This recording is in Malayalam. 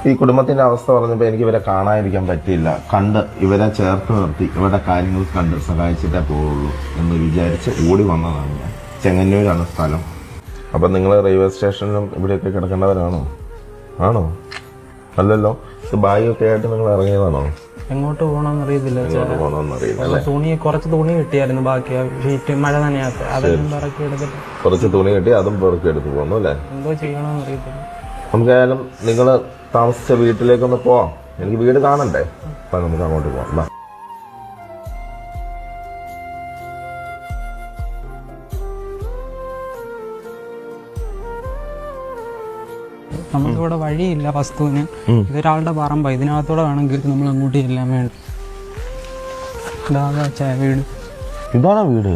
ഈ കുടുംബത്തിന്റെ അവസ്ഥ പറഞ്ഞപ്പോൾ എനിക്ക് ഇവരെ കാണാതിരിക്കാൻ പറ്റിയില്ല. കണ്ട് ഇവരെ ചേർത്ത് നിർത്തി ഇവരുടെ കാര്യങ്ങൾ കണ്ട് സഹായിച്ചിട്ടേ പോവുള്ളൂ എന്ന് വിചാരിച്ച് ഓടി വന്നതാണ് ഞാൻ. ചെങ്ങന്നൂരാണ് സ്ഥലം. അപ്പം നിങ്ങൾ റെയിൽവേ സ്റ്റേഷനിലും ഇവിടെയൊക്കെ കിടക്കേണ്ടവരാണോ? ആണോ? അല്ലല്ലോ. ഇത് ബാഗൊക്കെ ആയിട്ട് നിങ്ങൾ ഇറങ്ങിയതാണോ? എങ്ങോട്ട് പോകണമെന്ന് അറിയത്തില്ല. തുണി കുറച്ച് തുണി കിട്ടിയായിരുന്നു. ബാക്കി ഷീറ്റ് മഴ നനയാത്ത അതെല്ലാം പറക്കി എടുത്തിട്ട് കുറച്ച് തുണി കിട്ടി അതും പെറുക്കി എടുത്ത് പോന്നു അല്ലേ? എന്തോ ചെയ്യണമെന്ന് അറിയത്തില്ല. നമുക്കായാലും നിങ്ങൾ താമസിച്ച വീട്ടിലേക്കൊന്ന് പോവാം. എനിക്ക് വീട് കാണണ്ടേ? അപ്പം നമുക്ക് അങ്ങോട്ട് പോവാം. നമുക്കിവിടെ വഴിയില്ല വസ്തുവിന്. ഇതൊരാളുടെ പറമ്പ. ഇതിനകത്തൂടെ വേണമെങ്കിൽ നമ്മൾ അങ്ങോട്ട് ചെല്ലാൻ വേണ്ടി. വീട് ഇതാണോ വീട്?